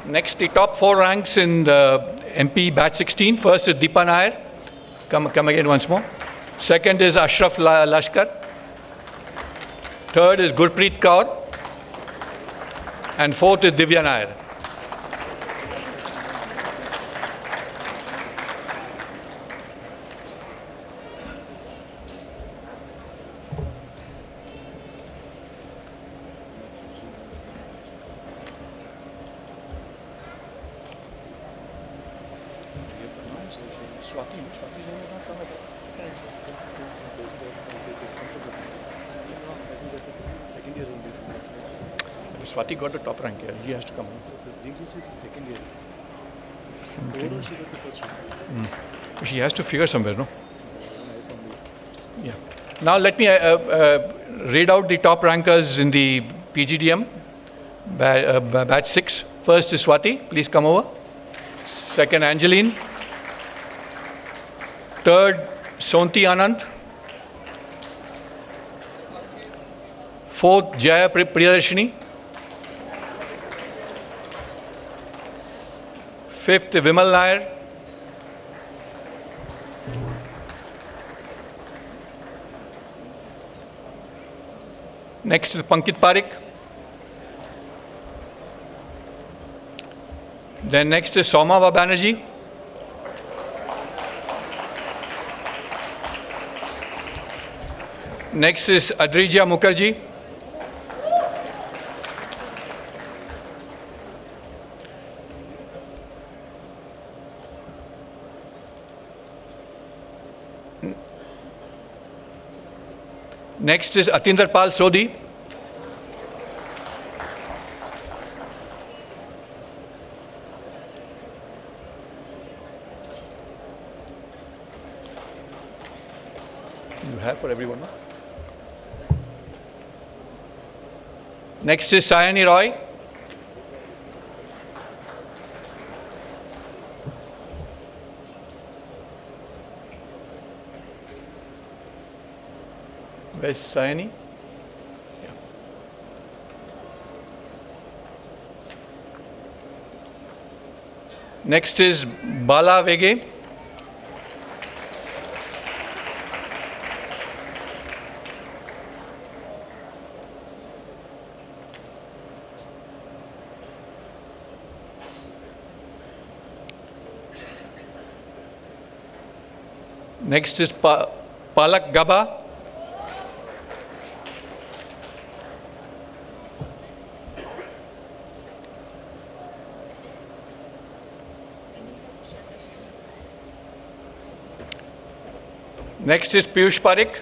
Next, the top 4 ranks in the MP batch 16. First is Deepa Nair. Come again once more. Second is Ashraf Lashkar. Third is Gurpreet Kaur. And fourth is Divya Nair. Swati got the top rank here. He has to come. This is the second year. Overall, she got the first rank. She has to figure somewhere, no? Yeah. Now let me read out the top rankers in the PGDM batch 6. First is Swati. Please come over. Second, Angeline. Third, Sonti Anand. Fourth, Jaya Priyadarshini. Fifth, Vimal Nair. Next is Pankit Parekh. Then next is Somava Banerjee. Next is Adrija Mukherjee. Next is Atinder Pal Sodhi. You have for everyone, no? Next is Sayani Roy. Where's Sayani? Yeah. Next is Bala Vege. Next is Palak Gaba. Next is Piyush Parekh.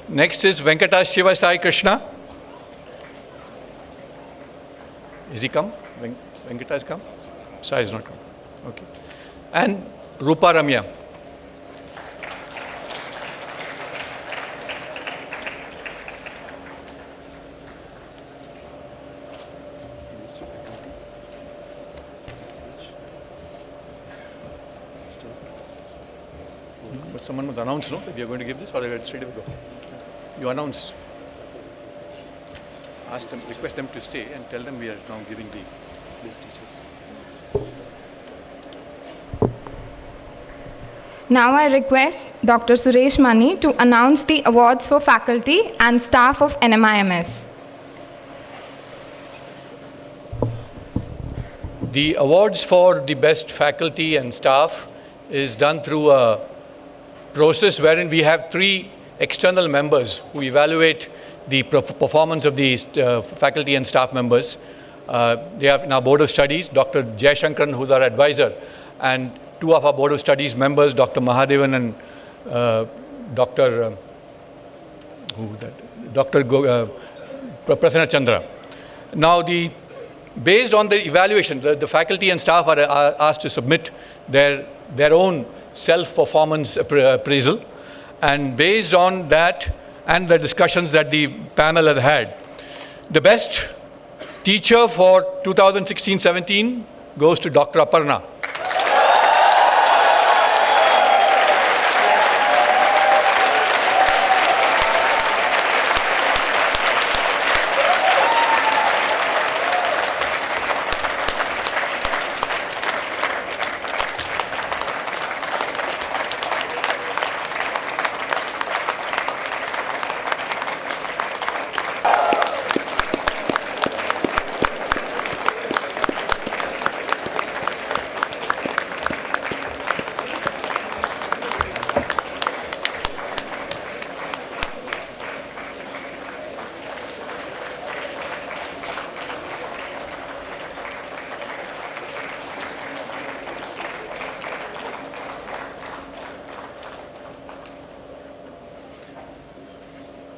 Next is Venkatas Shiva Sai Krishna. Is he come? Venkatas come? Sai is not come. Okay. And Rupa Ramya. But someone must announce, no, that we are going to give this, or are straight away go? You announce. Ask them, request them to stay and tell them we are now giving the list teachers. Now I request Dr. Suresh Mani to announce the awards for faculty and staff of NMIMS. The awards for the best faculty and staff is done through a process wherein we have 3 external members who evaluate the performance of the faculty and staff members. They are in our Board of Studies, Dr. Jayashankaran, who is our advisor, and 2 of our Board of Studies members, Dr. Mahadevan and Dr. Prasanna Chandra. Now, based on the evaluation, the faculty and staff are asked to submit their own self-performance appraisal, and based on that and the discussions that the panel had, the best teacher for 2016-17 goes to Dr. Aparna.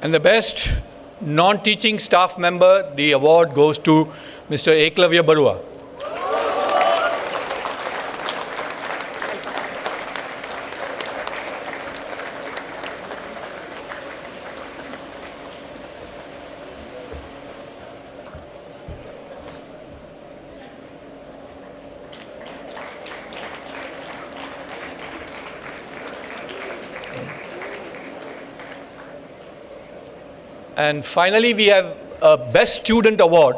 And the best non-teaching staff member, the award goes to Mr. Eklavya Barua. And finally, we have a Best Student Award.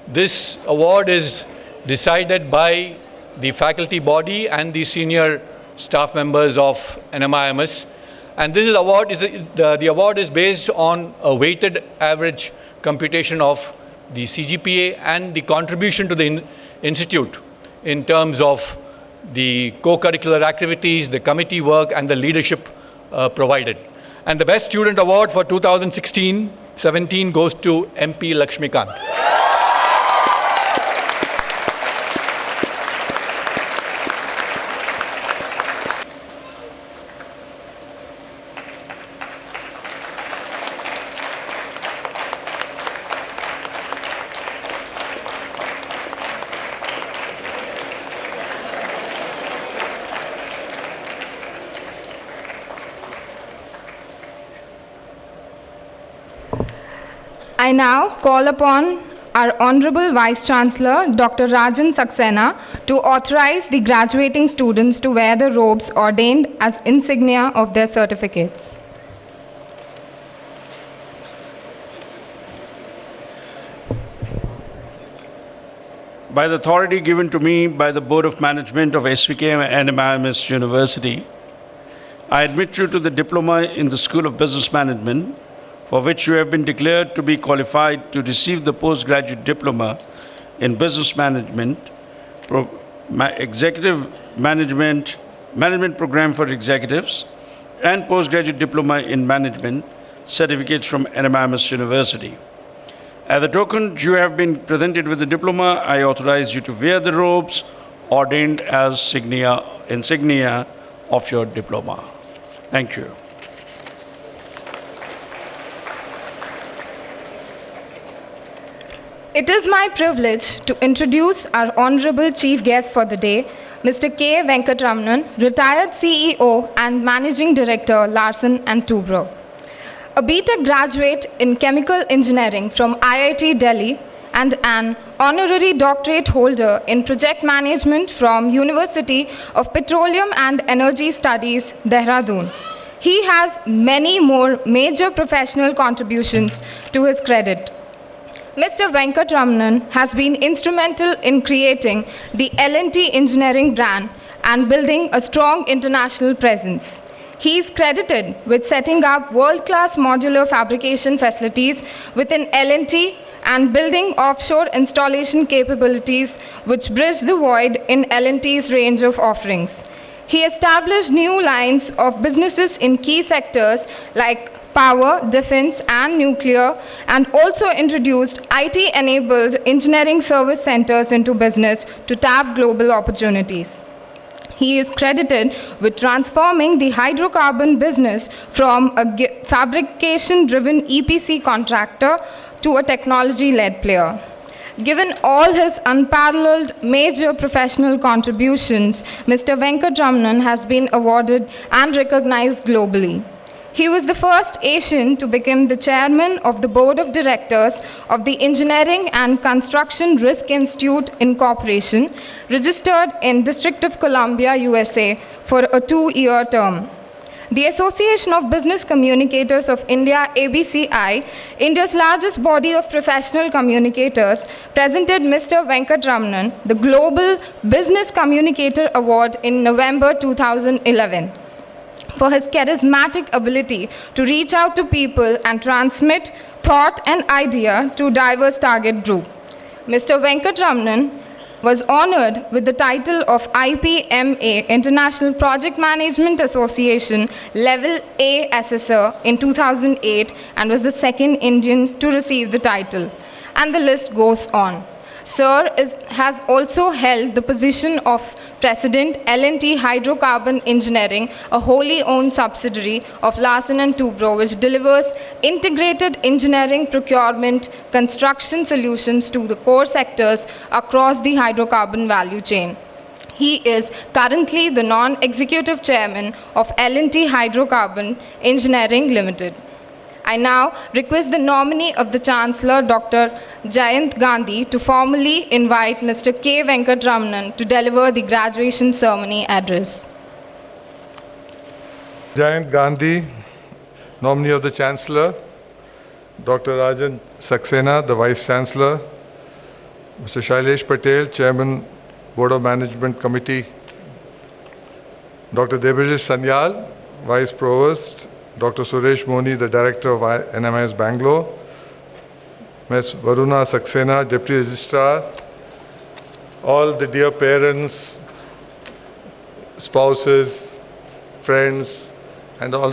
This award is decided by the faculty body and the senior staff members of NMIMS. And this award is the award is based on a weighted average computation of the CGPA and the contribution to the institute in terms of the co-curricular activities, the committee work, and the leadership provided. And the Best Student Award for 2016-17 goes to MP Lakshmikant. I now call upon our Honorable Vice Chancellor, Dr. Rajan Saxena, to authorize the graduating students to wear the robes ordained as insignia of their certificates. By the authority given to me by the Board of Management of SVKM and NMIMS University, I admit you to the Diploma in the School of Business Management, for which you have been declared to be qualified to receive the postgraduate diploma in business management, executive management program for executives, and postgraduate diploma in management certificates from NMIMS University. As a token, you have been presented with the diploma. I authorize you to wear the robes ordained as insignia of your diploma. Thank you. It is my privilege to introduce our honorable chief guest for the day, Mr. K. Venkatramanan, retired CEO and Managing Director, Larsen & Toubro. A BTech graduate in chemical engineering from IIT Delhi and an honorary doctorate holder in project management from University of Petroleum and Energy Studies, Dehradun. He has many more major professional contributions to his credit. Mr. Venkatramanan has been instrumental in creating the L&T engineering brand and building a strong international presence. He is credited with setting up world-class modular fabrication facilities within L&T and building offshore installation capabilities which bridge the void in L&T's range of offerings. He established new lines of businesses in key sectors like power, defense, and nuclear, and also introduced IT-enabled engineering service centers into business to tap global opportunities. He is credited with transforming the hydrocarbon business from a fabrication-driven EPC contractor to a technology-led player. Given all his unparalleled major professional contributions, Mr. Venkatramanan has been awarded and recognized globally. He was the first Asian to become the chairman of the board of directors of the Engineering and Construction Risk Institute Incorporation, registered in District of Columbia, USA, for a 2-year term. The Association of Business Communicators of India, ABCI, India's largest body of professional communicators, presented Mr. Venkatramanan the Global Business Communicator Award in November 2011. For his charismatic ability to reach out to people and transmit thought and idea to diverse target group. Mr. Venkatramanan was honored with the title of IPMA International Project Management Association Level A Assessor in 2008 and was the second Indian to receive the title. And the list goes on. Sir has also held the position of President L&T Hydrocarbon Engineering, a wholly owned subsidiary of Larsen & Toubro, which delivers integrated engineering, procurement, construction solutions to the core sectors across the hydrocarbon value chain. He is currently the non-executive chairman of L&T Hydrocarbon Engineering Limited. I now request the nominee of the Chancellor, Dr. Jayant Gandhi, to formally invite Mr. K. Venkatramanan to deliver the graduation ceremony address. Jayant Gandhi, nominee of the Chancellor, Dr. Rajan Saxena, the Vice Chancellor, Mr. Shailesh Patel, Chairman, Board of Management Committee, Dr. Debajit Sanyal, Vice Provost, Dr. Suresh Moni, the Director of NMIMS Bangalore, Ms. Varuna Saxena, Deputy Registrar, all the dear parents, spouses, friends, and all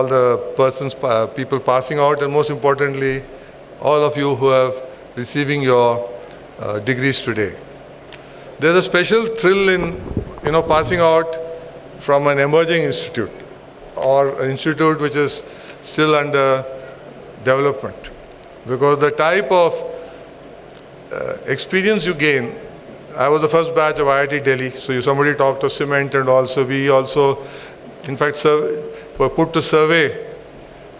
the persons, people passing out, and most importantly, all of you who are receiving your degrees today. There's a special thrill in, passing out from an emerging institute or an institute which is still under development, because the type of experience you gain. I was the first batch of IIT Delhi, so somebody talked of cement, and also we also, in fact, were put to survey.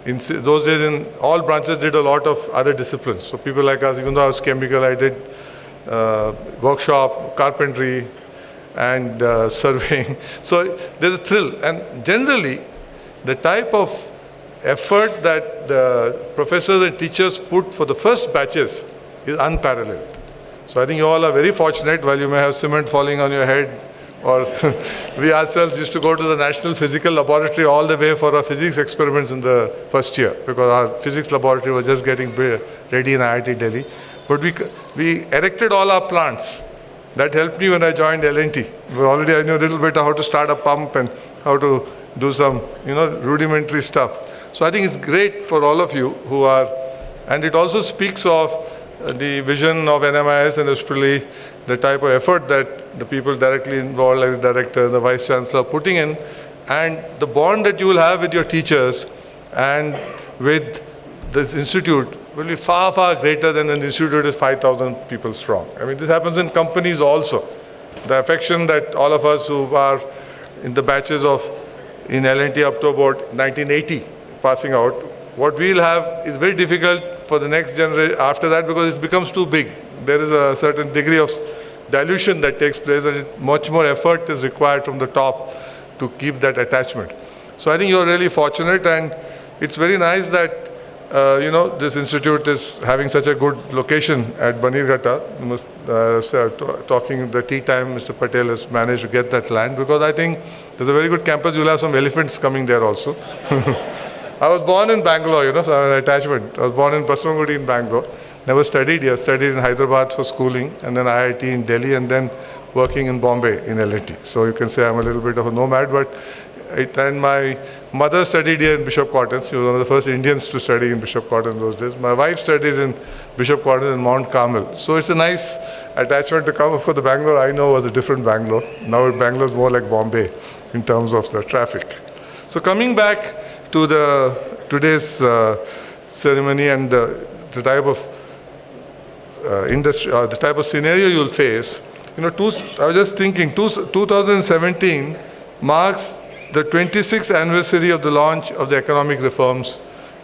In those days, in all branches, did a lot of other disciplines. So people like us, even though I was chemical, I did workshop, carpentry, and surveying. So there's a thrill, and generally, the type of effort that the professors and teachers put for the first batches is unparalleled. So I think you all are very fortunate. While you may have cement falling on your head, or we ourselves used to go to the National Physical Laboratory all the way for our physics experiments in the first year, because our physics laboratory was just getting ready in IIT Delhi. But we erected all our plants. That helped me when I joined L&T. Already I knew a little bit how to start a pump and how to do some, rudimentary stuff. So I think it's great for all of you who are, and it also speaks of the vision of NMIS, and especially the type of effort that the people directly involved, like the director and the vice chancellor, are putting in, and the bond that you will have with your teachers and with this institute will be far, far greater than when the institute is 5,000 people strong. I mean, this happens in companies also. The affection that all of us who are in the batches of in L&T up to about 1980 passing out, what we'll have is very difficult for the next generation after that, because it becomes too big. There is a certain degree of dilution that takes place, and much more effort is required from the top to keep that attachment. So I think you're really fortunate, and it's very nice that this institute is having such a good location at Banirghata. Talking the tea time, Mr. Patel has managed to get that land, because I think there's a very good campus. You'll have some elephants coming there also. I was born in Bangalore, so I have an attachment. I was born in Baswangudi in Bangalore. Never studied here. Studied in Hyderabad for schooling, and then IIT in Delhi, and then working in Bombay in L&T. So you can say I'm a little bit of a nomad, and my mother studied here in Bishop Cotton. She was one of the first Indians to study in Bishop Cotton those days. My wife studied in Bishop Cotton in Mount Carmel. So it's a nice attachment to come. Of course, the Bangalore I know was a different Bangalore. Now Bangalore is more like Bombay in terms of the traffic. So coming back to today's ceremony and the type of industry, the type of scenario you'll face, I was just thinking, 2017 marks the 26th anniversary of the launch of the economic reforms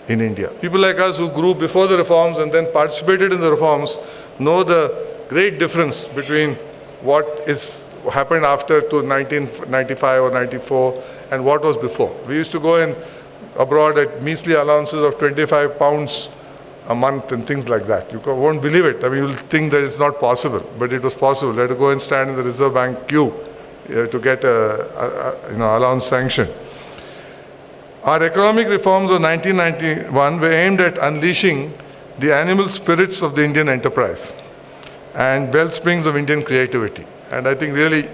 in India. People like us who grew before the reforms and then participated in the reforms know the great difference between what happened after to 1995 or 94 and what was before. We used to go abroad at measly allowances of 25 pounds a month and things like that. You won't believe it. I mean, you'll think that it's not possible, but it was possible. You had to go and stand in the Reserve Bank queue to get allowance sanction. Our economic reforms of 1991 were aimed at unleashing the animal spirits of the Indian enterprise and wellsprings of Indian creativity. And I think really,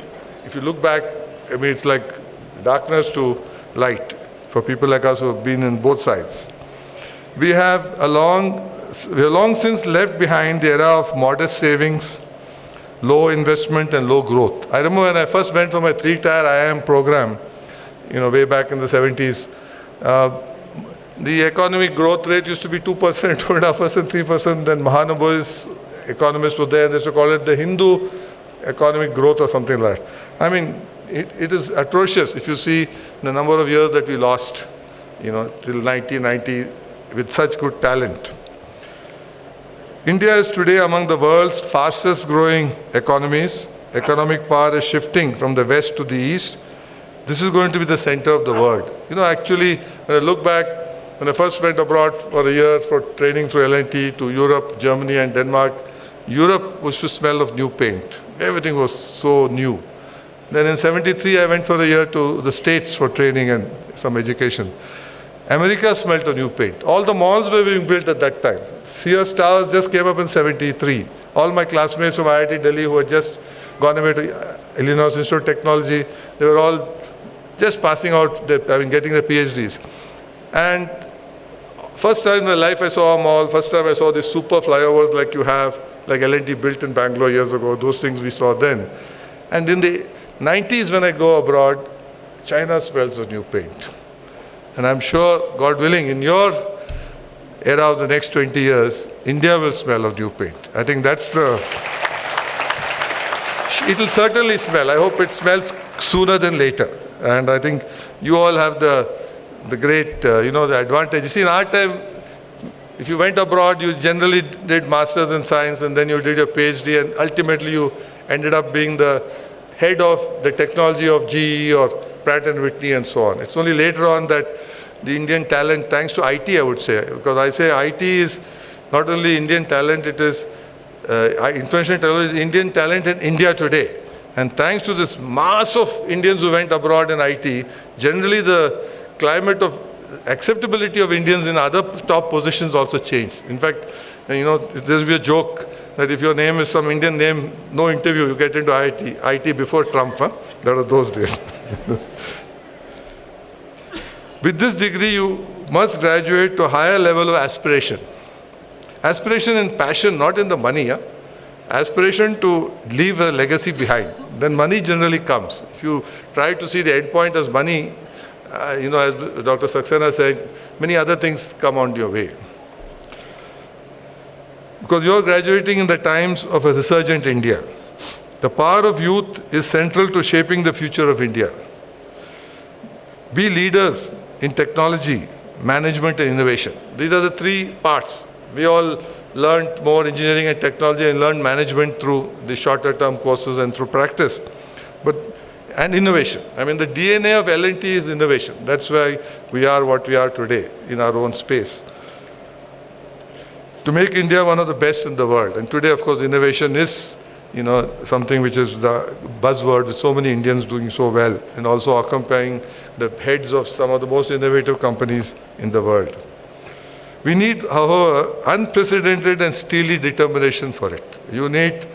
if you look back, I mean, it's like darkness to light for people like us who have been in both sides. We have a long we have long since left behind the era of modest savings, low investment and low growth. I remember when I first went for my 3-tier IIM program, way back in the 70s, the economic growth rate used to be 2%, 2.5%, 3%. Then Mahanubu's economists were there, and they used to call it the Hindu economic growth or something like that. I mean, it is atrocious if you see the number of years that we lost, till 1990 with such good talent. India is today among the world's fastest growing economies. Economic power is shifting from the west to the east. This is going to be the center of the world. Actually, when I look back, when I first went abroad for a year for training through L&T to Europe, Germany and Denmark, Europe was to smell of new paint. Everything was so new. Then in 73, I went for a year to the States for training and some education. America smelled of new paint. All the malls were being built at that time. Sears Towers just came up in 73. All my classmates from IIT Delhi who had just gone away to Illinois Institute of Technology, they were all just passing out, getting their PhDs. And first time in my life I saw a mall, first time I saw these super flyovers like you have, like L&T built in Bangalore years ago, those things we saw then. And in the 90s when I go abroad, China smells of new paint. And I'm sure, God willing, in your era of the next 20 years, India will smell of new paint. I think that's it will certainly smell. I hope it smells sooner than later. And I think you all have the great, the advantage. You see, in our time, if you went abroad, you generally did masters in science and then you did your PhD and ultimately you ended up being the head of the technology of GE or Pratt & Whitney and so on. It's only later on that the Indian talent, thanks to IT, I would say, because I say IT is not only Indian talent, it is information technology, Indian talent in India today. And thanks to this mass of Indians who went abroad in IT, generally the climate of acceptability of Indians in other top positions also changed. In fact, there'll be a joke that if your name is some Indian name, no interview, you get into IT before Trump. Huh? That were those days. With this degree, you must graduate to a higher level of aspiration. Aspiration and passion, not in the money. Huh? Aspiration to leave a legacy behind. Then money generally comes. If you try to see the end point as money, as Dr. Saxena said, many other things come on your way. Because you are graduating in the times of a resurgent India. The power of youth is central to shaping the future of India. Be leaders in technology, management and innovation. These are the three parts. We all learned more engineering and technology and learned management through the shorter term courses and through practice. And innovation. I mean, the DNA of L&T is innovation. That's why we are what we are today in our own space. To make India one of the best in the world. And today, of course, innovation is, something which is the buzzword with so many Indians doing so well and also occupying the heads of some of the most innovative companies in the world. We need, however, unprecedented and steely determination for it. You need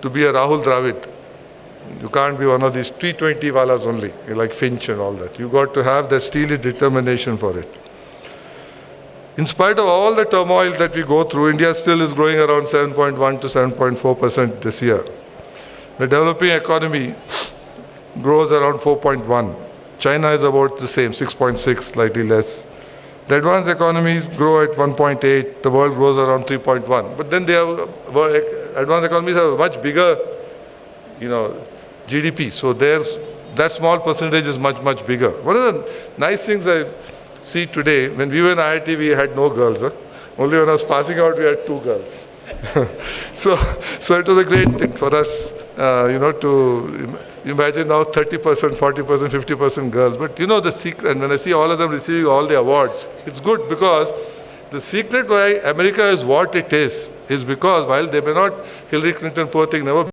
to be a Rahul Dravid. You can't be one of these T20 walas only, like Finch and all that. You got to have that steely determination for it. In spite of all the turmoil that we go through, India still is growing around 7.1 to 7.4% this year. The developing economy grows around 4.1. China is about the same, 6.6, slightly less. The advanced economies grow at 1.8. The world grows around 3.1. But then advanced economies have a much bigger, GDP. So that small percentage is much, much bigger. One of the nice things I see today, when we were in IIT, we had no girls. Huh? Only when I was passing out, we had 2 girls. so it was a great thing for us, to imagine now 30%, 40%, 50% girls. But the secret, and when I see all of them receiving all the awards, it's good because the secret why America is what it is because while they may not, Hillary Clinton, poor thing, never